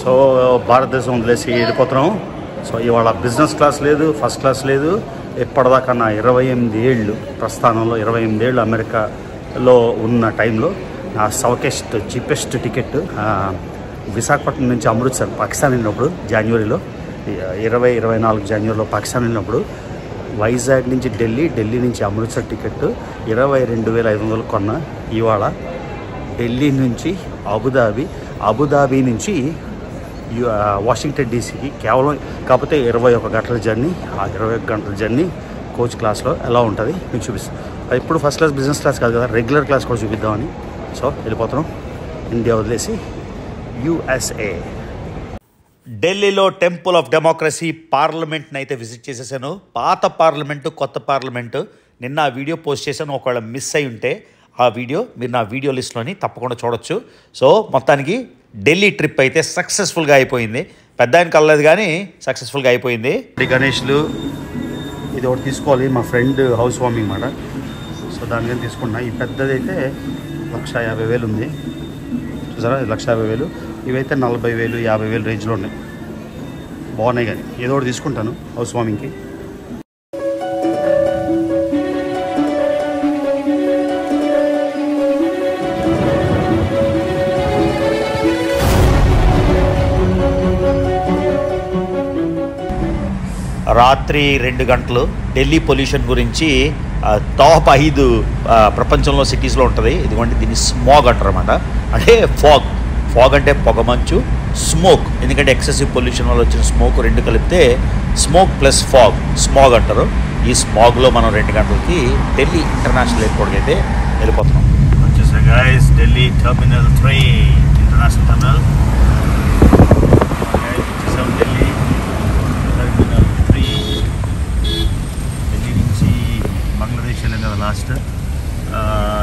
So భారతదేశం వదిలేసి వెళ్ళిపోతున్నాం. సో ఇవాళ బిజినెస్ క్లాస్ లేదు, ఫస్ట్ క్లాస్ లేదు. ఎప్పటిదాకా నా 28 ఏళ్ళు ప్రస్థానంలో 28 ఏళ్ళు అమెరికాలో ఉన్న టైంలో నా సౌకెస్ట్ చీపెస్ట్ టికెట్ విశాఖపట్నం నుంచి అమృత్సర్ పాకిస్తాన్ వెళ్ళినప్పుడు జనవరిలో 24 జనవరిలో పాకిస్తాన్ వెళ్ళినప్పుడు వైజాగ్ నుంచి ఢిల్లీ నుంచి అమృత్సర్ టికెట్ 22,500 కొన్న. ఇవాళ ఢిల్లీ నుంచి అబుదాబి నుంచి వాషింగ్టన్ డీసీకి కేవలం కాకపోతే 21 గంటల జర్నీ. ఆ 21 గంటల జర్నీ కోచ్ క్లాస్లో ఎలా ఉంటుంది మీకు చూపిస్తాను. అది ఇప్పుడు ఫస్ట్ క్లాస్ బిజినెస్ క్లాస్ కాదు కదా, రెగ్యులర్ క్లాస్ కూడా చూపిద్దామని. సో వెళ్ళిపోతున్నాం ఇండియా వదిలేసి USA. ఢిల్లీలో టెంపుల్ ఆఫ్ డెమోక్రసీ పార్లమెంట్ని అయితే విజిట్ చేసేసాను. పాత పార్లమెంటు, కొత్త పార్లమెంటు. నిన్న ఆ వీడియో పోస్ట్ చేశాను. ఒకవేళ మిస్ అయి ఉంటే ఆ వీడియో మీరు నా వీడియో లిస్ట్లోని తప్పకుండా చూడొచ్చు. సో మొత్తానికి ఢిల్లీ ట్రిప్ అయితే సక్సెస్ఫుల్గా అయిపోయింది. పెద్ద ఆయన కలలేదు కానీ సక్సెస్ఫుల్గా అయిపోయింది. గణేష్లు ఇది ఒకటి తీసుకోవాలి, మా ఫ్రెండ్ హౌస్ వార్మింగ్ మాట. సో దానికని తీసుకున్నా. ఈ పెద్దది అయితే 1,50,000 ఉంది చూసారా, 1,50,000. ఇవైతే 40,000, 50,000 రేంజ్లో ఉన్నాయి. బాగున్నాయి కానీ ఏదో ఒకటి తీసుకుంటాను హౌస్ వార్మింగ్కి. రాత్రి 2 గంటలు ఢిల్లీ పొల్యూషన్ గురించి టాప్ 5 ప్రపంచంలో సిటీస్లో ఉంటుంది. ఇదిగోండి దీన్ని స్మాగ్ అంటారు అన్నమాట. అంటే ఫాగ్ అంటే పొగమంచు, స్మోక్ ఎందుకంటే ఎక్సెసివ్ పొల్యూషన్ వల్ల వచ్చిన స్మోక్ రెండు కలిపితే స్మోక్ ప్లస్ స్మాగ్ అంటారు. ఈ స్మాగ్లో మనం 2 గంటలకి ఢిల్లీ ఇంటర్నేషనల్ ఎయిర్పోర్ట్కి అయితే వెళ్ళిపోతున్నాం. వచ్చేసా guys, Delhi terminal 3 international terminal. వచ్చేసాం ఢిల్లీ టర్మినల్ 3. ఢిల్లీ నుంచి బంగ్లాదేశ్ వెళ్ళింది కదా లాస్ట్.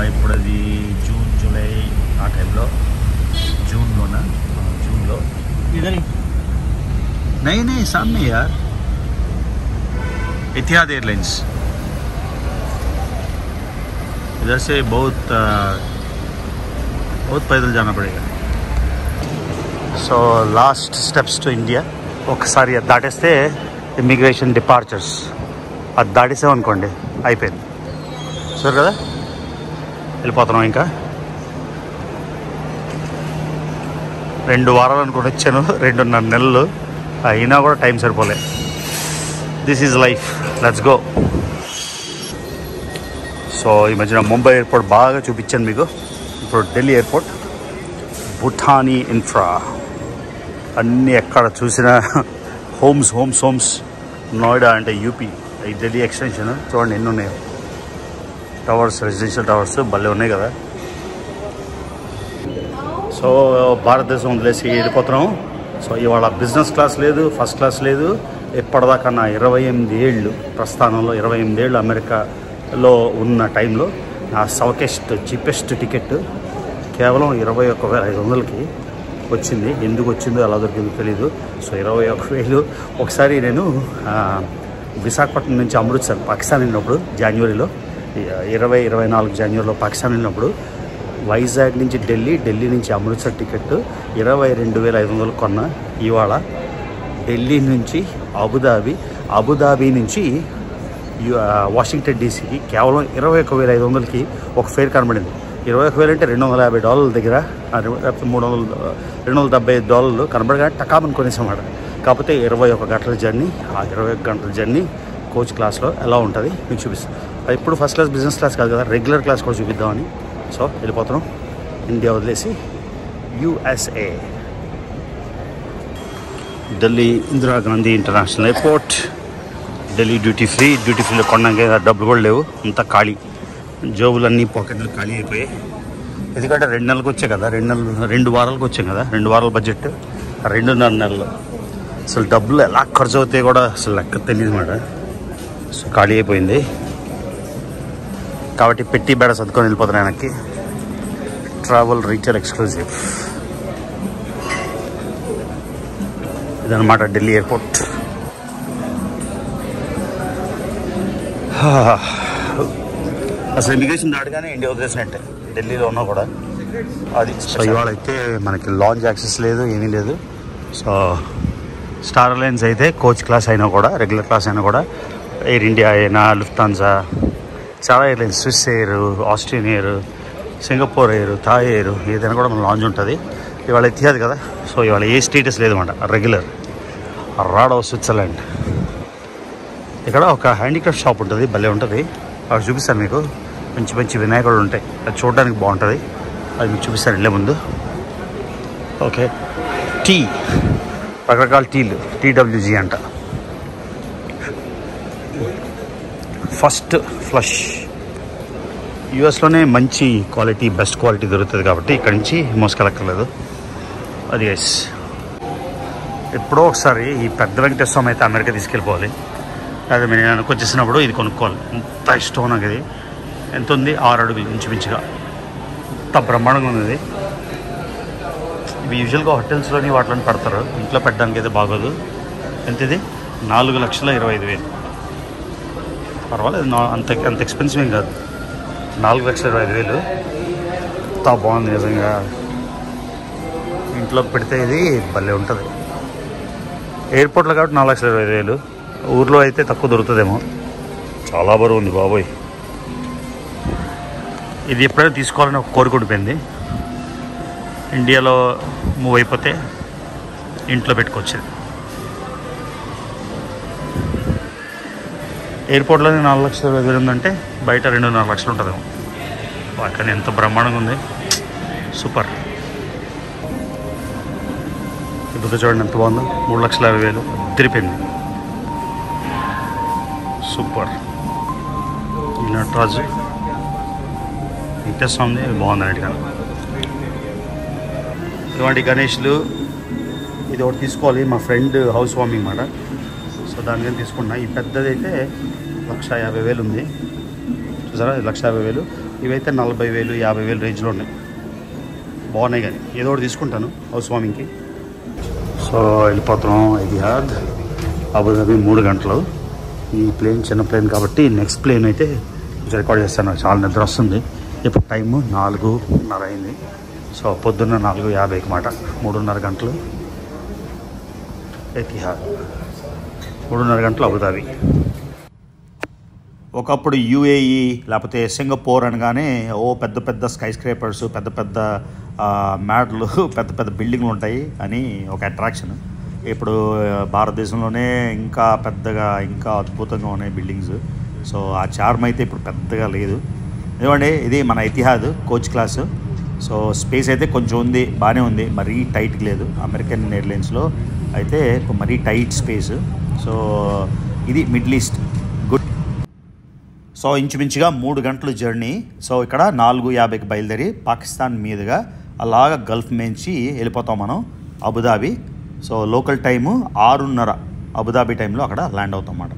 ఇప్పుడు అది జూన్, జూలై ఆ టైంలో, जूनలో इधर ही नहीं सामने यार, इतिहाद एयरलाइंस. इधर से बहुत पैदल जाना पड़ेगा. So last steps to India. ఒకసారి అది దాటేస్తే ఇమిగ్రేషన్ డిపార్చర్స్. అది దాటేసామనుకోండి అయిపోయింది. సరే కదా, వెళ్ళిపోతున్నాం. ఇంకా 2 వారాలు అనుకుని వచ్చాను, 2.5 నెలలు అయినా కూడా టైం సరిపోలే. This is life, let's go. So ఈ మధ్యన ముంబై ఎయిర్పోర్ట్ బాగా చూపించాను మీకు. ఇప్పుడు ఢిల్లీ ఎయిర్పోర్ట్, భూటానీ ఇన్ఫ్రా అన్నీ ఎక్కడ చూసినా హోమ్స్. నోయిడా అంటే యూపీ, ఈ ఢిల్లీ ఎక్స్టెన్షన్ చూడండి ఎన్ని ఉన్నాయో. టవర్స్, రెసిడెన్షియల్ టవర్స్ భలే ఉన్నాయి కదా. సో భారతదేశం వదిలేసి వెళ్ళిపోతున్నాం. సో ఇవాళ బిజినెస్ క్లాస్ లేదు, ఫస్ట్ క్లాస్ లేదు. ఎప్పటిదాకా నా 28 ఏళ్ళు ప్రస్థానంలో 28 ఏళ్ళు అమెరికాలో ఉన్న టైంలో నా సౌకెస్ట్ చీపెస్ట్ టికెట్ కేవలం 21,500కి వచ్చింది. ఎందుకు వచ్చిందో ఎలా దొరికిందో తెలీదు. సో 21,000. ఒకసారి నేను విశాఖపట్నం నుంచి అమృత్సర్ పాకిస్తాన్ వెళ్ళినప్పుడు జనవరిలో 24 జనవరిలో పాకిస్తాన్ వెళ్ళినప్పుడు వైజాగ్ నుంచి ఢిల్లీ నుంచి అమృత్సర్ టికెట్ 22,500 కొన్న. ఇవాళ ఢిల్లీ నుంచి అబుదాబి నుంచి వాషింగ్టన్ డీసీకి కేవలం 21,500కి ఒక ఫేర్ కనబడింది. 21,000 అంటే $250 దగ్గర, లేకపోతే $270 కనబడగా టకామని కొనేసామాట. కాకపోతే 21 గంటల జర్నీ. ఆ 21 గంటల జర్నీ కోచ్ క్లాస్లో ఎలా ఉంటుంది మీకు చూపిస్తాను. అది ఇప్పుడు ఫస్ట్ క్లాస్ బిజినెస్ క్లాస్ కాదు కదా, రెగ్యులర్ క్లాస్ కూడా చూపిద్దామని. సో వెళ్ళిపోతున్నాం ఇండియా వదిలేసి USA. Delhi Indira Gandhi international airport. Delhi duty ఫ్రీలో కొన్నాక డబ్బులు కూడా లేవు, అంతా ఖాళీ. జోబులన్నీ పాకెట్లు ఖాళీ అయిపోయాయి. ఎందుకంటే 2 నెలలకు వచ్చాయి కదా, 2 వారాలకు వచ్చాం కదా. 2 వారాల బడ్జెట్ 2.5 నెలలు. అసలు డబ్బులు ఎలా ఖర్చు అవుతాయి కూడా అసలు లెక్క తెలియదు మాట. సో ఖాళీ అయిపోయింది కాబట్టి పెట్టి బేడ సర్దుకొని వెళ్ళిపోతున్నాను వెనక్కి. ట్రావెల్ రీటైల్ ఎక్స్క్లూజివ్ ఇదన్నమాట ఢిల్లీ ఎయిర్పోర్ట్. అసలు ఇమిగ్రేషన్ దాటగానే ఇండియా వదిలేసినట్టే ఢిల్లీలో ఉన్నా కూడా అది. సో ఇవాళ అయితే మనకి లాంజ్ యాక్సెస్ లేదు, ఏమీ లేదు. సో స్టార్ అలయన్స్ అయితే కోచ్ క్లాస్ అయినా కూడా, రెగ్యులర్ క్లాస్ అయినా కూడా, ఎయిర్ ఇండియా అయినా, లుఫ్తాన్సా, చాలా airlines, Swiss Air, Austrian Air, Singapore Air, Thai Air, ఏదైనా కూడా మన లాంచ్ ఉంటుంది. ఇవాళ ఎత్తియాదు కదా, సో ఇవాళ ఏ స్టేటస్ లేదన్నమాట, రెగ్యులర్. రాడో స్విట్జర్లాండ్. ఇక్కడ ఒక హ్యాండీక్రాఫ్ట్ షాప్ ఉంటుంది, భలే ఉంటుంది. అక్కడ చూపిస్తాను మీకు. మంచి మంచి వినాయకుడు ఉంటాయి, అది చూడడానికి బాగుంటుంది. అది మీకు చూపిస్తాను వెళ్ళే ముందు. ఓకే, టీ, రకరకాల టీలు, TWG అంట. First flush. యూఎస్లోనే మంచి క్వాలిటీ, బెస్ట్ క్వాలిటీ దొరుకుతుంది కాబట్టి ఇక్కడి నుంచి మోసుకెళ్ళక్కర్లేదు. అది ఎస్. ఎప్పుడో ఒకసారి ఈ పెద్ద వెంకటేశ్వర స్వామి అయితే అమెరికా తీసుకెళ్ళిపోవాలి. అదే నేను అనుకొచ్చేసినప్పుడు ఇది కొనుక్కోవాలి. ఎంత ఇష్టం నాకు ఇది. ఎంత ఉంది, 6 అడుగులు ఇంచుమించుగా. ఎంత బ్రహ్మాండంగా ఉంది ఇది. ఇవి యూజువల్గా హోటల్స్లోని వాటిలో పెడతారు, ఇంట్లో పెట్టడానికి అయితే బాగోదు. ఎంత ఇది? 4,25,000. పర్వాలేదు, అంత ఎక్స్పెన్సివ్ ఏం కాదు. 4,25,000 ఎంత బాగుంది నిజంగా. ఇంట్లో పెడితే ఇది భలే ఉంటుంది. ఎయిర్పోర్ట్లో కాబట్టి 4,25,000. ఊర్లో అయితే తక్కువ దొరుకుతుందేమో. చాలా బరువు ఉంది బాబోయ్. ఇది ఎప్పుడైనా తీసుకోవాలని ఒక కోరిక ఉండిపోయింది. ఇండియాలో మూవ్ అయిపోతే ఇంట్లో పెట్టుకొచ్చేది. ఎయిర్పోర్ట్లోనే 4,25,000 ఉందంటే బయట 2.5 లక్షలు ఉంటుందేమో. కానీ ఎంత బ్రహ్మాండంగా ఉంది, సూపర్. ఇప్పుడు చూడండి ఎంత బాగుందో, 3,50,000. తిరిపోయింది, సూపర్. ఈ నటరాజు ఇంట్రెస్ట్ ఉంది, బాగుంది అన్నట్టుగా. ఇటువంటి గణేష్లు ఇది ఒకటి తీసుకోవాలి. మా ఫ్రెండ్ హౌస్ వార్మింగ్ మాట, సో దానికని తీసుకున్నా. ఈ పెద్దది అయితే 1,50,000 ఉంది చూసారా, 1,50,000. ఇవైతే 40,000, 50,000 రేంజ్లో ఉన్నాయి. బాగున్నాయి, కానీ ఏదో ఒకటి తీసుకుంటాను హౌస్ వార్మింగ్కి. సో వెళ్ళిపోతున్నాం ఎతిహాద్, అబుదాబి 3 గంటలు. ఈ ప్లేన్ చిన్న ప్లేన్ కాబట్టి నెక్స్ట్ ప్లేన్ అయితే రికార్డ్ చేస్తాను. చాలా నిద్ర వస్తుంది. ఇప్పుడు టైము 4:30 అయింది. సో పొద్దున్న 4:50కి మాట, 3.5 గంటలు ఎతిహాద్, 3.5 గంటలు అబుదాబి. ఒకప్పుడు UAE లేకపోతే సింగపూర్ అనగానే పెద్ద పెద్ద స్కై స్క్రేపర్స్, పెద్ద పెద్ద మ్యాడ్లు, పెద్ద పెద్ద బిల్డింగ్లు ఉంటాయి అని ఒక అట్రాక్షన్. ఇప్పుడు భారతదేశంలోనే ఇంకా పెద్దగా, ఇంకా అద్భుతంగా ఉన్నాయి బిల్డింగ్స్. సో ఆ చార్మ్ అయితే ఇప్పుడు పెద్దగా లేదు. ఏమండి, ఇది మన Etihad coach class. So space అయితే కొంచెం ఉంది, బాగానే ఉంది, మరీ టైట్ లేదు. అమెరికన్ ఎయిర్లైన్స్లో అయితే మరీ టైట్ స్పేస్. సో ఇది మిడిల్ ఈస్ట్ గుడ్. సో ఇంచుమించుగా 3 గంటల జర్నీ. సో ఇక్కడ 4:50కి బయలుదేరి పాకిస్తాన్ మీదుగా అలాగ గల్ఫ్ నుంచి వెళ్ళిపోతాం మనం Abu Dhabi. So local time 6:30 Abu Dhabi టైంలో అక్కడ ల్యాండ్ అవుతాం అన్నమాట.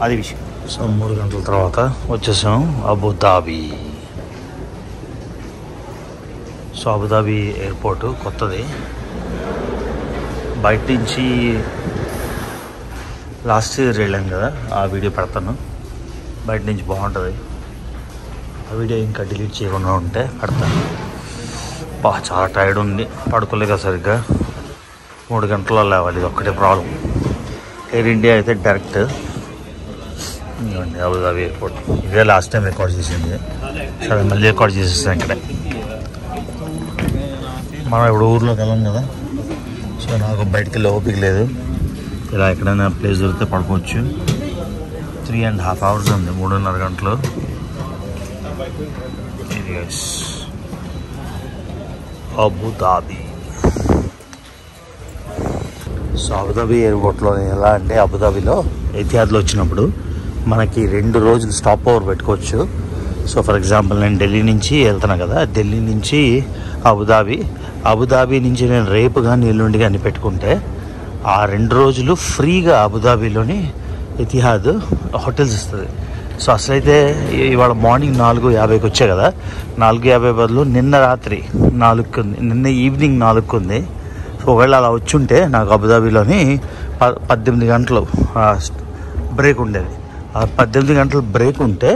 అది విషయం. సో 3 గంటల తర్వాత వచ్చేసాం అబుదాబి. సో అబుదాబి ఎయిర్పోర్టు కొత్తది. బయట నుంచి లాస్ట్ ఇయర్ వెళ్ళాం కదా, ఆ వీడియో పెడతాను. బయట నుంచి బాగుంటుంది. ఆ వీడియో ఇంకా డిలీట్ చేయకుండా ఉంటే పెడతాను. చాలా టైర్డ్ ఉంది, పడుకోలేక సరిగ్గా. 3 గంటల్లో లేవాలి, ఇది ఒక్కటే ప్రాబ్లం. ఎయిర్ ఇండియా అయితే డైరెక్ట్ అబుదాబి ఎయిర్పోర్ట్. ఇదే లాస్ట్ టైం రికార్డ్ చేసింది. సరే మళ్ళీ రికార్డ్ చేసేస్తాను ఇక్కడే. మనం ఇప్పుడు ఊర్లోకి వెళ్ళాం కదా, సో నాకు బయటికి వెళ్ళి ఓపిక లేదు. ఇలా ఎక్కడైనా ప్లేస్ దొరికితే పడుకోవచ్చు. 3.5 hours ఉంది, 3.5 గంటలు. అబుదాబి. సో అబుదాబి ఎయిర్పోర్ట్లో ఎలా అంటే, అబుదాబిలో ఎతిహాద్లో వచ్చినప్పుడు మనకి 2 రోజులు స్టాప్ ఓవర్ పెట్టుకోవచ్చు. సో ఫర్ ఎగ్జాంపుల్ నేను ఢిల్లీ నుంచి వెళ్తున్నా కదా, ఢిల్లీ నుంచి అబుదాబి, అబుదాబి నుంచి నేను రేపు కానీ ఎల్లుండి కానీ పెట్టుకుంటే ఆ 2 రోజులు ఫ్రీగా అబుదాబిలోని ఎతిహాద్ హోటల్స్ ఇస్తుంది. సో అసలైతే ఇవాళ మార్నింగ్ 4:50కి వచ్చా కదా, 4:50 బదులు నిన్న రాత్రి 4కి ఉంది, నిన్న ఈవినింగ్ 4కి ఉంది. సో ఒకవేళ అలా వచ్చుంటే నాకు అబుదాబిలోని 18 గంటలు బ్రేక్ ఉండేది. ఆ 18 గంటలు బ్రేక్ ఉంటే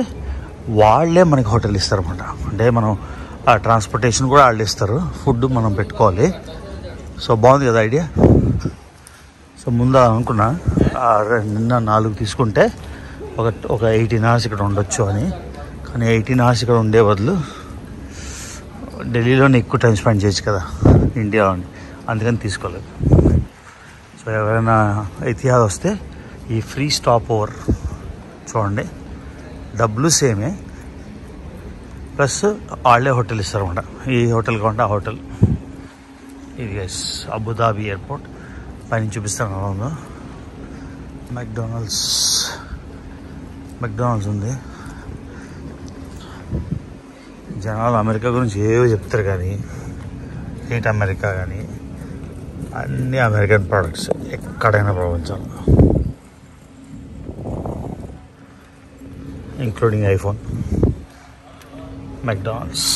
వాళ్ళే మనకి హోటల్ ఇస్తారన్నమాట. అంటే మనం ఆ ట్రాన్స్పోర్టేషన్ కూడా వాళ్ళు ఇస్తారు, ఫుడ్ మనం పెట్టుకోవాలి. సో బాగుంది కదా ఐడియా. ముందు అనుకున్నా నిన్న 4 తీసుకుంటే ఒక 18 hours ఇక్కడ ఉండొచ్చు అని. కానీ 18 hours ఇక్కడ ఉండే బదులు ఢిల్లీలోనే ఎక్కువ టైం స్పెండ్ చేయొచ్చు కదా ఇండియాలోని, అందుకని తీసుకోలేదు. సో ఎవరైనా ఎతిహాద్ వస్తే ఈ ఫ్రీ స్టాప్ ఓవర్ చూడండి, డబ్బులు సేమే, ప్లస్ వాళ్ళే హోటల్ ఇస్తారన్నమాట. ఈ హోటల్ కాకుండా ఆ హోటల్. ఇది గైస్ అబుదాబి ఎయిర్పోర్ట్ పైన చూపిస్తాను అలా ఉందో. మెక్డానల్డ్స్ ఉంది. జనాలు అమెరికా గురించి ఏవో చెప్తారు కానీ ఏంటి అమెరికా కానీ అన్నీ అమెరికన్ ప్రోడక్ట్స్ ఎక్కడైనా ప్రపంచంలో, ఇంక్లూడింగ్ ఐఫోన్. మెక్డానల్డ్స్.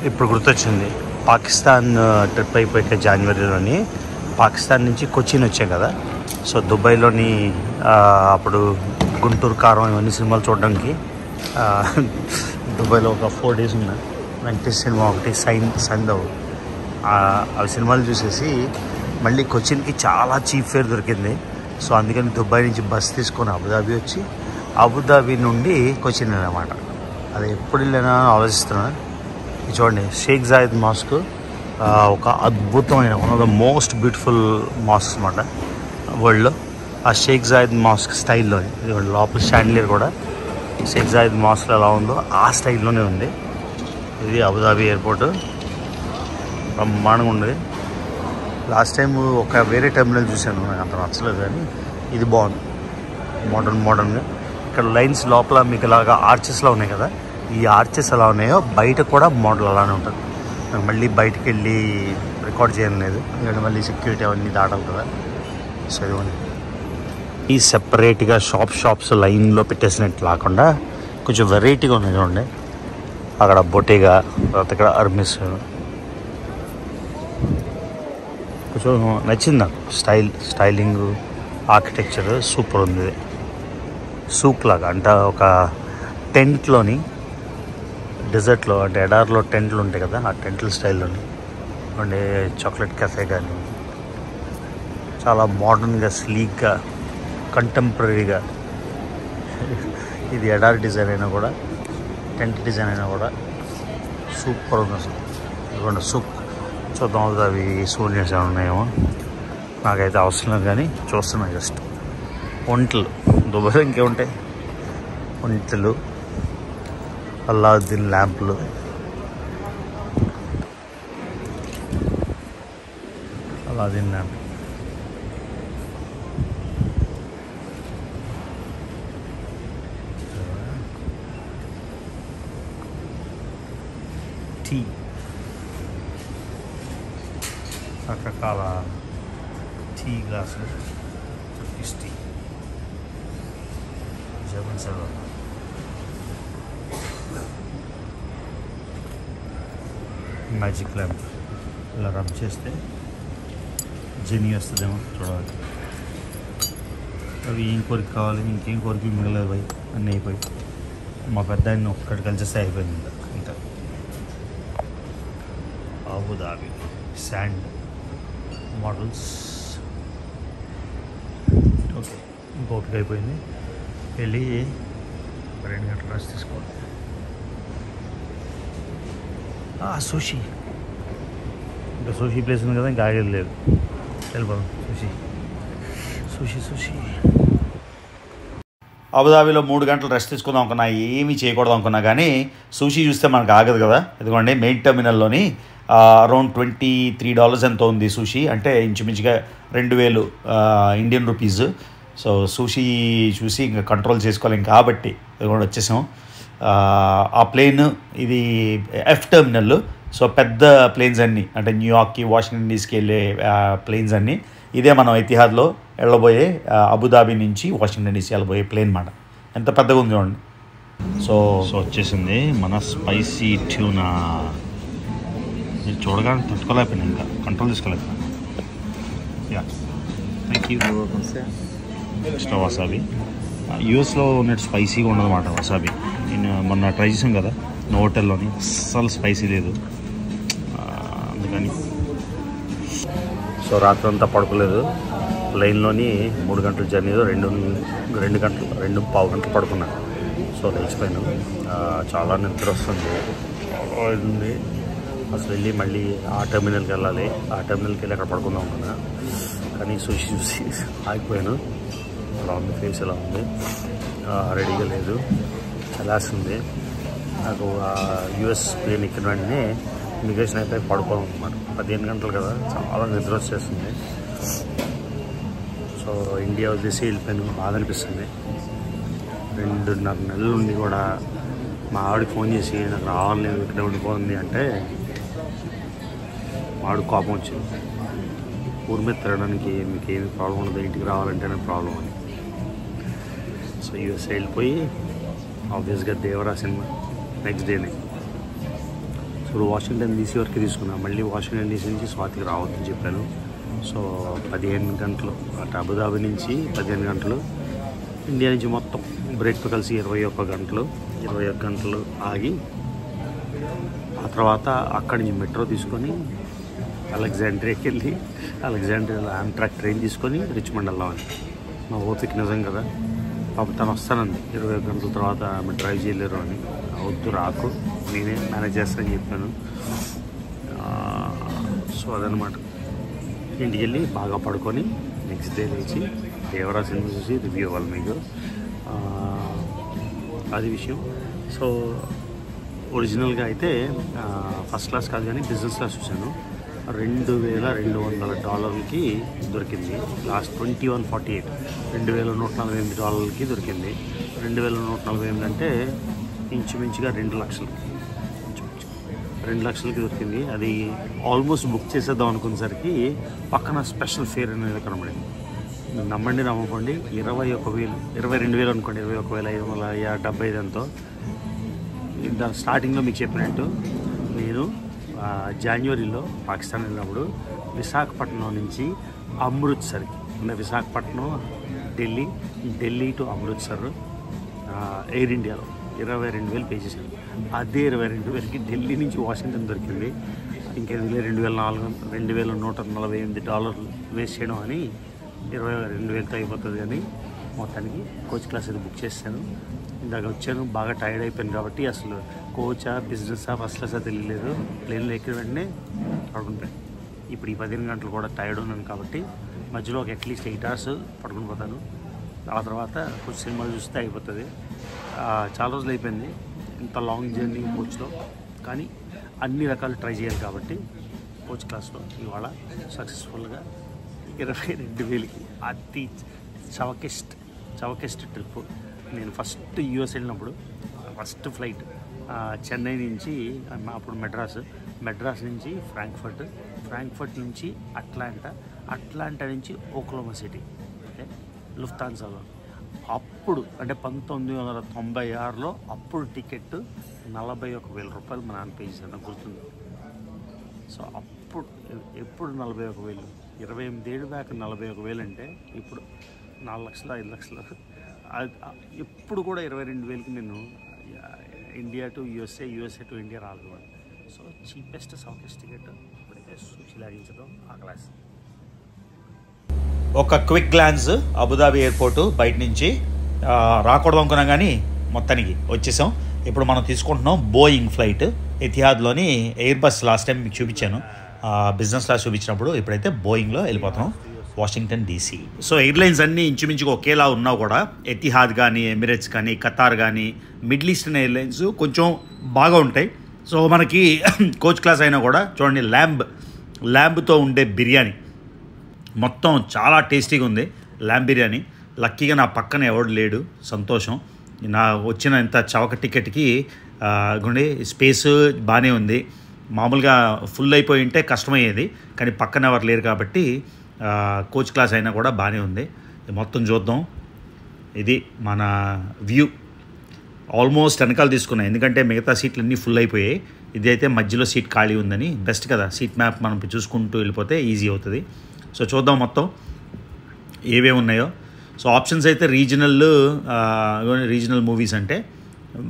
ఇప్పుడు గుర్తొచ్చింది, పాకిస్తాన్ ట్రిప్ అయిపోయాక జనవరిలోని పాకిస్తాన్ నుంచి కొచ్చిన్ వచ్చాం కదా. సో దుబాయ్లోని అప్పుడు గుంటూరు కారం ఇవన్నీ సినిమాలు చూడడానికి దుబాయ్లో ఒక 4 days ఉన్నా. వెంకటేష్ సినిమా ఒకటి, సందవ్, అవి సినిమాలు చూసేసి మళ్ళీ కొచ్చిన్కి చాలా చీప్ ఫేర్ దొరికింది. సో అందుకని దుబాయ్ నుంచి బస్ తీసుకొని అబుదాబి వచ్చి అబుదాబి నుండి కొచ్చిన్ అన్నమాట. అది ఎప్పుడు వెళ్ళినా ఆలోచిస్తున్నాను. చూడండి, షేక్ జాయద్ మాస్క్ ఒక అద్భుతమైన one of the most beautiful mask అన్నమాట వరల్డ్లో. ఆ షేక్ జాయద్ మాస్క్ స్టైల్లో లోపల షాండిలియర్ కూడా షేక్ జాయద్ మాస్క్లో ఎలా ఉందో ఆ స్టైల్లోనే ఉంది. ఇది అబుదాబి ఎయిర్పోర్టు, బ్రహ్మాండంగా ఉండేది. లాస్ట్ టైం ఒక వేరే టెర్మినల్ చూశాను, నాకు అంత నచ్చలేదు, కానీ ఇది బాగుంది, మోడర్న్గా. ఇక్కడ లైన్స్ లోపల మీకు ఇలాగా ఆర్చెస్లో ఉన్నాయి కదా, ఈ ఆర్చెస్ ఎలా ఉన్నాయో బయట కూడా మోడల్ అలానే ఉంటుంది. నాకు మళ్ళీ బయటకు వెళ్ళి రికార్డ్ చేయడం లేదు, ఎందుకంటే మళ్ళీ సెక్యూరిటీ అవన్నీ దాటాలి కదా. సో ఇదిగోండి, ఈ సెపరేట్గా షాప్స్ లైన్లో పెట్టేసినట్టు కాకుండా కొంచెం వెరైటీగా ఉన్నాయి చూడండి. అక్కడ బొటేగా, తర్వాత ఇక్కడ అర్మిస్, కొంచెం నచ్చింది నాకు. స్టైలింగ్, ఆర్కిటెక్చర్ సూపర్ ఉంది. సూక్ లాగా అంటే ఒక టెంట్లోని, డెజర్ట్లో అంటే ఎడార్లో టెంట్లు ఉంటాయి కదా, ఆ టెంట్ల స్టైల్లోని ఉండే చాక్లెట్ కెఫే కానీ చాలా మోడర్న్గా, స్లీక్గా, కంటెంపరీగా. ఇది ఎడార్ డిజైన్ అయినా కూడా, టెంట్ డిజైన్ అయినా కూడా సూపర్ ఉంది అసలు. ఇదిగోండి సూక్. చూద్దాం అవి సూర్యస్ ఏమైనా ఉన్నాయేమో, నాకైతే అవసరం లేదు కానీ చూస్తున్నాను జస్ట్. ఒంటలు దుబాయ్లో ఇంకేముంటాయి, ఒంటలు, అల్లావుద్దీన్ ల్యాంపులు, అల్లావుద్దీన్ ల్యాంప్. టీ, రకరకాల టీ గ్లాసులు, Turkish tea, German server, magic lamp. ఇలా రబ్ చేస్తే జెనీ వస్తుందేమో చూడాలి. అవి ఏం కోరిక కావాలి, ఇంకేం కోరిక మిగలేదు పోయి అన్నీ అయిపోయి. మా పెద్ద ఆయన ఒక్కటి కలిసేస్తే అయిపోయింది ఇంకా. Abu Dhabi sand models. ఓకే, ఇంకొకటి అయిపోయింది, వెళ్ళి 2 గంటలు రెస్ట్ తీసుకోవాలి. సుషి, ఇంకా సుషి ప్లేస్ ఉంది కదా, ఇంకా ఆగేది లేదు, వెళ్ళిపోదాం. సుషి. అబుదాబిలో 3 గంటలు రెస్ట్ తీసుకుందాం అనుకున్నా, ఏమీ చేయకూడదు అనుకున్నా, కానీ సుషి చూస్తే మనకు ఆగదు కదా. ఎందుకంటే మెయిన్ టెర్మినల్లోని అరౌండ్ $23 ఎంతో ఉంది సుషి, అంటే ఇంచుమించుగా 2000 ఇండియన్ రూపీస్. సో సుషి చూసి ఇంకా కంట్రోల్ చేసుకోలేం కాబట్టి కూడా వచ్చేసాం. ఆ ప్లేన్ ఇది ఎఫ్ టెర్మినల్. సో పెద్ద ప్లేన్స్ అన్నీ, అంటే న్యూయార్క్కి, వాషింగ్టన్ డీసీకి వెళ్ళే ప్లేన్స్ అన్నీ ఇదే మనం ఎతిహాద్లో వెళ్ళబోయే, అబుదాబి నుంచి వాషింగ్టన్ డీసీ వెళ్ళబోయే ప్లేన్ మాట. ఎంత పెద్దగా ఉంది చూడండి. సో వచ్చేసింది మన స్పైసీ ట్యూనా. ఇది చూడగానే తట్టుకోలేకపోయినా, ఇంకా కంట్రోల్ చేసుకోలేకపోయినా. Yeah, thank you. Extra wasabi. యూఎస్లో ఉన్నట్టు స్పైసీగా ఉండదన్నమాట వసాబీ. నేను మొన్న ట్రై చేసాం కదా హోటల్లోని, అస్సలు స్పైసీ లేదు అందుకని. సో రాత్రి అంతా పడుకోలేదు, ప్లెయిన్లోని 3 గంటల జర్నీలో 2 గంటలు 2.25 గంటలు పడుకున్నాను. సో లేచిపోయాను. చాలా నిద్ర వస్తుంది. అసలు వెళ్ళి మళ్ళీ ఆ టెర్మినల్కి వెళ్ళాలి. ఆ టెర్మినల్కి వెళ్ళి అక్కడ పడుకుందాం అనుకున్నా, కానీ చూసి ఆగిపోయాను. అలా ఉంది, ఫేస్ ఎలా ఉంది, రెడీగా లేదు, చలాస్తుంది. నాకు యుఎస్ ప్లేన్ ఎక్కిన వెంటనే ఇమిగ్రేషన్ అయిపోయి పడుకోవాలి అన్నమాట. 15 గంటలు కదా, చాలా నిద్ర వచ్చేస్తుంది. సో ఇండియా వదిలేసి వెళ్ళిపోయాను. బాధ అనిపిస్తుంది. 2.5 నెలల నుండి కూడా మా ఆవిడకి ఫోన్ చేసి నాకు రావాలేదు, ఇక్కడ ఉండిపోతుంది అంటే ఆవిడ కోపం వచ్చింది. ఊరి మీద తిరగడానికి మీకు ఏమి ప్రాబ్లం ఉండదు, ఇంటికి రావాలంటేనే ప్రాబ్లం అని. సో యూఎస్ఏ వెళ్ళిపోయి ఆబ్వియస్గా దేవరా సినిమా నెక్స్ట్ డేనే. సో వాషింగ్టన్ డీసీ వరకు తీసుకున్నాను. మళ్ళీ వాషింగ్టన్ డీసీ నుంచి స్వాతికి రావద్దని చెప్పాను. సో 15 గంటలు అటు అబుదాబి నుంచి 15 గంటలు, ఇండియా నుంచి మొత్తం బ్రేక్తో కలిసి 21 గంటలు ఆగి, ఆ తర్వాత అక్కడి నుంచి మెట్రో తీసుకొని అలెగ్జాండ్రియాకి వెళ్ళి అలెగ్జాండ్రియాలో ఆమ్ట్రాక్ ట్రైన్ తీసుకొని రిచ్మండ్ వెళ్ళామని. మా ఓపిక నిజం కదా. పాపం తను వస్తానంది 21 గంటల తర్వాత ఆమె డ్రైవ్ చేయలేరు అని. వద్దు రాకు, నేనే మేనేజ్ చేస్తానని చెప్పాను. సో అదనమాట. ఇంటికి వెళ్ళి బాగా పడుకొని నెక్స్ట్ డే లేచి దేవరా సినిమా చూసి రివ్యూ అవ్వాలి మీకు, అది విషయం. సో ఒరిజినల్గా అయితే ఫస్ట్ క్లాస్ కాదు కానీ బిజినెస్ క్లాస్ చూశాను. $2,200 దొరికింది. లాస్ట్ 2148 $2,148 దొరికింది. 2,148 అంటే ఇంచుమించుగా 2 లక్షలు, 2 లక్షలకి దొరికింది. అది ఆల్మోస్ట్ బుక్ చేసేద్దాం అనుకునేసరికి పక్కన స్పెషల్ ఫేర్ అనేది కనబడింది. నమ్మండి నమ్మకండి, 22,000 అనుకోండి, 21,575 ఎంతో. దాని స్టార్టింగ్లో మీకు చెప్పినట్టు నేను జనవరిలో పాకిస్తాన్ వెళ్ళినప్పుడు విశాఖపట్నం నుంచి అమృత్సర్కి, అంటే విశాఖపట్నం ఢిల్లీ టు అమృత్సర్ ఎయిర్ ఇండియాలో 22,000 పే చేశాను. అదే 22,000కి ఢిల్లీ నుంచి వాషింగ్టన్ దొరికింది. ఇంకెందుకు $2,148 వేస్ట్ చేయడం అని 22,000తో అయిపోతుంది అని మొత్తానికి కోచ్ క్లాస్ అయితే బుక్ చేశాను. ఇందాక వచ్చాను, బాగా టైర్డ్ అయిపోయాను కాబట్టి అసలు కోచా బిజినెసా ఫస్ట్ క్లాసా తెలియలేదు. ప్లేన్లో ఎక్కిన వెంటనే పడుకుంటాను. ఇప్పుడు ఈ 15 గంటలు కూడా టైర్డ్ ఉన్నాను కాబట్టి మధ్యలో ఒక అట్లీస్ట్ 8 hours పడుకుని పోతాను. ఆ తర్వాత కొంచెం సినిమాలు చూస్తే అయిపోతుంది. చాలా రోజులు అయిపోయింది ఇంత లాంగ్ జర్నీ కోచ్లో, కానీ అన్ని రకాలు ట్రై చేయాలి కాబట్టి కోచ్ క్లాస్లో ఇవాళ సక్సెస్ఫుల్గా 22,000కి అతి చవకెస్ట్ ట్రిప్. నేను ఫస్ట్ యూఎస్ వెళ్ళినప్పుడు ఫస్ట్ ఫ్లైట్ చెన్నై నుంచి, అప్పుడు మెడ్రాస్ నుంచి ఫ్రాంక్ఫర్ట్ నుంచి అట్లాంటా నుంచి ఓక్లహోమా సిటీ, ఓకే, లుఫ్తాన్సాలో. అప్పుడు అంటే 1996లో అప్పుడు టికెట్ $41,000 మా నాన్న పే చేశాను, నాకు గుర్తుంది. సో అప్పుడు ఎప్పుడు 41,000, 28 ఏళ్ళు బ్యాక్ 41,000 అంటే ఇప్పుడు 4 లక్షలు 5 లక్షలు. ఎప్పుడు కూడా 22,000కి నేను India to USA to India రాలేదు. సో చీపెస్ట్ సౌకెస్ట్ టికెట్ ఇప్పుడైతే సూచి లాగించడం ఆ క్లాస్. ఒక క్విక్ గ్లాన్స్ అబుదాబి ఎయిర్పోర్టు బయట నుంచి రాకూడదు అనుకున్నాం, కానీ మొత్తానికి వచ్చేసాం. ఇప్పుడు మనం తీసుకుంటున్నాం బోయింగ్ ఫ్లైట్. ఎతిహాద్లోని ఎయిర్ బస్ లాస్ట్ టైం మీకు చూపించాను, బిజినెస్ క్లాస్ చూపించినప్పుడు. ఇప్పుడైతే బోయింగ్లో వెళ్ళిపోతున్నాం వాషింగ్టన్ డీసీ. సో ఎయిర్లైన్స్ అన్నీ ఇంచుమించుగా ఒకేలా ఉన్నావు కూడా, ఎతిహాద్ కానీ ఎమిరేట్స్ కానీ ఖతార్ కానీ మిడిల్ ఈస్టర్న్ ఎయిర్లైన్స్ కొంచెం బాగా ఉంటాయి. సో మనకి కోచ్ క్లాస్ అయినా కూడా చూడండి, ల్యాంబ్తో ఉండే బిర్యానీ మొత్తం చాలా టేస్టీగా ఉంది. ల్యాంబ్ బిర్యానీ. లక్కీగా నా పక్కన ఎవడు లేడు, సంతోషం. నా వచ్చిన ఇంత చవక టికెట్కి గుండి స్పేస్ బాగానే ఉంది. మామూలుగా ఫుల్ అయిపోయి ఉంటే కష్టమయ్యేది, కానీ పక్కన ఎవరు లేరు కాబట్టి కోచ్ క్లాస్ అయినా కూడా బాగానే ఉంది. మొత్తం చూద్దాం. ఇది మన వ్యూ. ఆల్మోస్ట్ వెనకాల తీసుకున్నాయి, ఎందుకంటే మిగతా సీట్లు అన్నీ ఫుల్ అయిపోయాయి. ఇది అయితే మధ్యలో సీట్ ఖాళీ ఉందని, బెస్ట్ కదా. సీట్ మ్యాప్ మనం చూసుకుంటూ వెళ్ళిపోతే ఈజీ అవుతుంది. సో చూద్దాం మొత్తం ఏవేవి ఉన్నాయో. సో ఆప్షన్స్ అయితే రీజనల్ మూవీస్ అంటే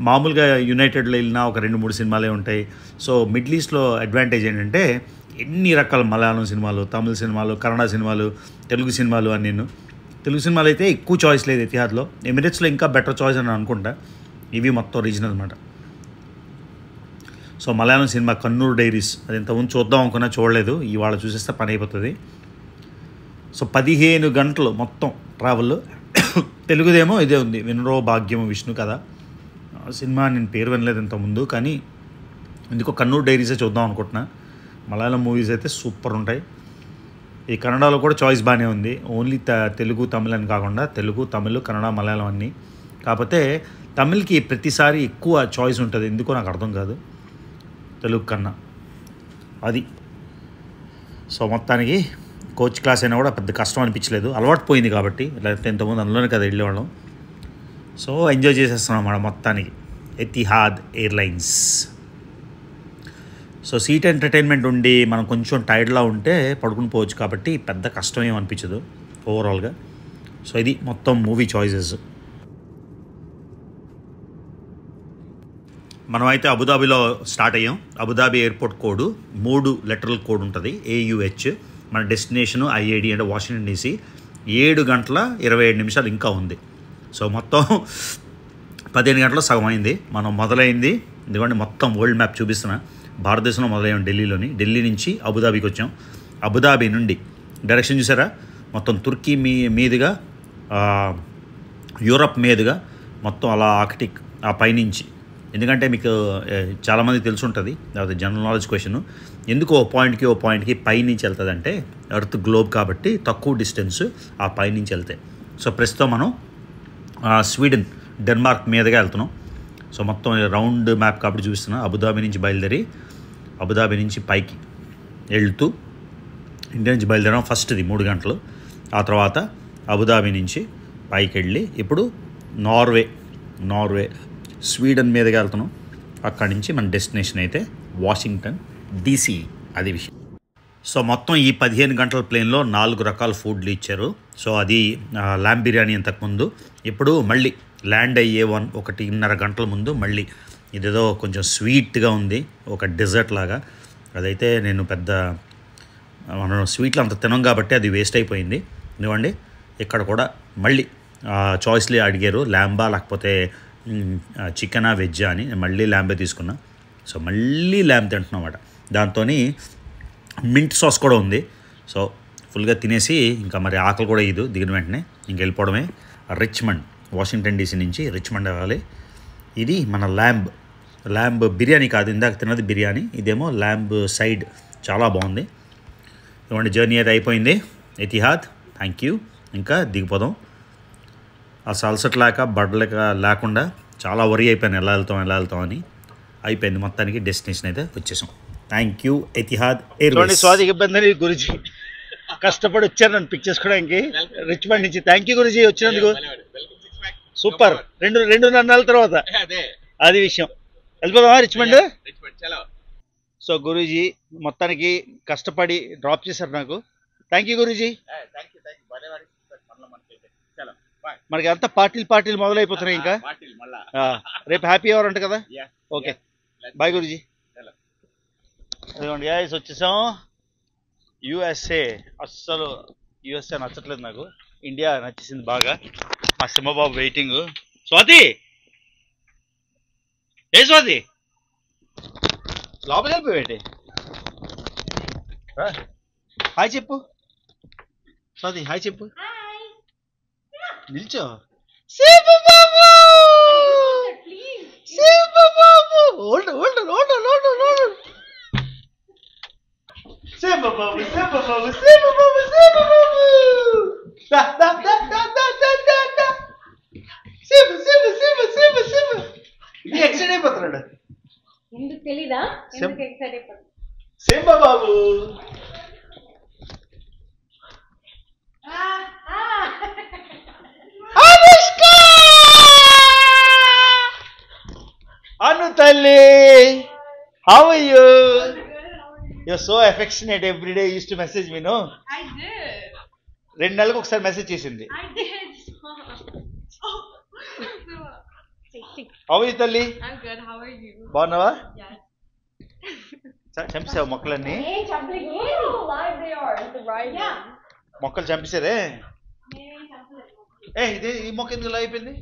మామూలుగా యునైటెడ్లో వెళ్ళినా ఒక 2-3 సినిమాలే ఉంటాయి. సో మిడిల్ ఈస్ట్లో అడ్వాంటేజ్ ఏంటంటే ఎన్ని రకాల మలయాళం సినిమాలు, తమిళ సినిమాలు, కన్నడ సినిమాలు, తెలుగు సినిమాలు అని నేను తెలుగు సినిమాలు అయితే ఎక్కువ చాయిస్ లేదు ఎతిహాద్లో. ఎమిరేట్స్లో ఇంకా బెటర్ చాయిస్ అని అనుకుంటా. ఇవి మొత్తం ఒరిజినల్ అనమాట. So Malayalam cinema Kannur diaries అది ఇంతకుముందు చూద్దాం అనుకున్నా, చూడలేదు. ఇవాళ చూసేస్తే పని అయిపోతుంది. సో 15 గంటలు మొత్తం ట్రావెల్. తెలుగుదేమో ఇదే ఉంది, వినరో భాగ్యం విష్ణు కథ. సినిమా నేను పేరు వినలేదు ఇంతకుముందు, కానీ ఎందుకో కన్నూరు డైరీసే చూద్దాం అనుకుంటున్నా. మలయాళం మూవీస్ అయితే సూపర్ ఉంటాయి. ఈ కన్నడలో కూడా చాయిస్ బాగానే ఉంది. ఓన్లీ తెలుగు తమిళ్ అని కాకుండా తెలుగు, తమిళ్, కన్నడ, మలయాళం అన్నీ. కాకపోతే తమిళ్కి ప్రతిసారి ఎక్కువ చాయిస్ ఉంటుంది, ఎందుకో నాకు అర్థం కాదు తెలుగు కన్నా. అది సో మొత్తానికి కోచ్ క్లాస్ అయినా కూడా పెద్ద కష్టం అనిపించలేదు, అలవాటు పోయింది కాబట్టి. లేకపోతే ఇంతకుముందు అందులోనే కదా వెళ్ళేవాళ్ళం. సో ఎంజాయ్ చేసేస్తున్నాం అన్నమాట మొత్తానికి Etihad airlines. So seat entertainment ఉండి మనం కొంచెం టైర్డ్లా ఉంటే పడుకుని పోవచ్చు, కాబట్టి పెద్ద కష్టం ఏం అనిపించదు ఓవరాల్గా. సో ఇది మొత్తం మూవీ చాయిసెస్. మనమైతే అబుదాబిలో స్టార్ట్ అయ్యాం. Abu Dhabi airport code 3 lateral code ఉంటుంది, AUH. మన డెస్టినేషను IAD అంటే వాషింగ్టన్ DC. 7 గంటల 27 నిమిషాలు ఇంకా ఉంది. సో మొత్తం 15 గంటల సగం అయింది. మనం మొదలైంది ఎందుకంటే మొత్తం వరల్డ్ మ్యాప్ చూపిస్తున్నా. భారతదేశంలో మొదలయ్యాం ఢిల్లీ నుంచి అబుదాబికి వచ్చాం. అబుదాబి నుండి డైరెక్షన్ చూసారా, మొత్తం తుర్కీ మీదుగా యూరప్ మీదుగా మొత్తం అలా ఆర్కిటిక్ ఆ పైనుంచి. ఎందుకంటే మీకు చాలామంది తెలిసి ఉంటుంది, అది జనరల్ నాలెడ్జ్ క్వశ్చన్, ఎందుకు ఓ పాయింట్కి పైనుంచి వెళ్తుంది అంటే ఎర్త్ గ్లోబ్ కాబట్టి తక్కువ డిస్టెన్స్ ఆ పైనుంచి వెళ్తాయి. సో ప్రస్తుతం మనం స్వీడన్, డెన్మార్క్ మీదుగా వెళ్తున్నాం. సో మొత్తం రౌండ్ మ్యాప్ కాబట్టి చూపిస్తున్నా. అబుదాబి నుంచి బయలుదేరి అబుదాబి నుంచి పైకి వెళ్తూ ఇండియా నుంచి బయలుదేరాం. ఫస్ట్ది 3 గంటలు. ఆ తర్వాత అబుదాబి నుంచి పైకి వెళ్ళి ఇప్పుడు నార్వే స్వీడన్ మీదుగా వెళ్తున్నాం. అక్కడి నుంచి మన డెస్టినేషన్ అయితే వాషింగ్టన్ DC. అది విషయం. సో మొత్తం ఈ 15 గంటల ప్లేన్లో 4 రకాల ఫుడ్లు ఇచ్చారు. సో అది ల్యాంబ్ బిర్యానీ ఇంతకుముందు. ఇప్పుడు మళ్ళీ ల్యాండ్ అయ్యే 1.5 గంటల ముందు మళ్ళీ ఇదేదో కొంచెం స్వీట్గా ఉంది, ఒక డెజర్ట్ లాగా. అదైతే నేను మనం స్వీట్లు అంత తినం కాబట్టి అది వేస్ట్ అయిపోయింది. ఎందుకండి ఇక్కడ కూడా మళ్ళీ చాయిస్లీ అడిగారు, ల్యాంబా లేకపోతే చికెనా వెజ్జా అని. నేను మళ్ళీ ల్యాంబే తీసుకున్నా. సో మళ్ళీ ల్యాంబ్ తింటున్నాం అన్నమాట. దాంతో మింట్ సాస్ కూడా ఉంది. సో ఫుల్గా తినేసి ఇంకా మరి ఆకలి కూడా ఇది దిగిన వెంటనే ఇంక వెళ్ళిపోవడమే. రిచ్మండ్, వాషింగ్టన్ DC నుంచి రిచ్మండ్ వెళ్ళాలి. ఇది మన ల్యాంబ్ బిర్యానీ కాదు, ఇందాక తిన్నది బిర్యానీ, ఇదేమో ల్యాంబ్ సైడ్. చాలా బాగుంది. ఇవ్వండి, జర్నీ అయితే అయిపోయింది ఎతిహాద్. Thank you. ఇంకా దిగిపోదాం. ఆ సల్సట్ లేకుండా చాలా వరి అయిపోయాను, ఎలా వెళ్తాం అని. అయిపోయింది, మొత్తానికి డెస్టినేషన్ అయితే వచ్చేసాం. Thank you Etihad airways. స్వాతికి ఇబ్బంది గురుజీ కష్టపడి వచ్చారు నన్ను పిక్ చేసుకోవడానికి రిచ్మండ్ నుంచి. థ్యాంక్ యూ గురుజీ వచ్చినందుకు. సూపర్. 2.5 నెలల తర్వాత అది విషయం. వెళ్ళిపోదామా రిచ్మండ్? సో గురూజీ మొత్తానికి కష్టపడి డ్రాప్ చేశారు నాకు. Thank you Guruji. మనకి అంతా పార్టీలు మొదలైపోతున్నాయి ఇంకా. రేపు హ్యాపీ అవర్ అంట కదా. ఓకే, బాయ్ గురూజీ. అదిగోండి గాయస్, వచ్చేసాం. USA అస్సలు USA నచ్చట్లేదు నాకు, ఇండియా నచ్చేసింది బాగా. మా సింహబాబు వెయిటింగ్. స్వాతి, ఏ స్వాతి లోపలికి వెళ్ళిపోయేటి. హాయ్ చెప్పు స్వాతి, హాయ్ చెప్పు. నిల్చో. ఎక్సైట్ అయిపోతున్నాడు. ఎందుకు తెలీదా? ఎందుకు ఎక్సైట్ అయిపోతున్నాడు? సింబా బాబు. అను తల్లి, how are you? You're so affectionate every day. You used to message me, no? I did. 2 నెలలకు ఒకసారి మెసేజ్ చేసింది. I did. How are you తల్లి? I'm good. How are you? బాగున్నావా? Yes. చంపేసావు మొక్కలన్నీ ఏం చంపలేదు. Live they are. The rising. Yeah. మొక్కలు చంపేసారే నేనేం చంపలేదు. ఇదే ఈ మొక్క ఎందుకు ఇలా అయిపోయింది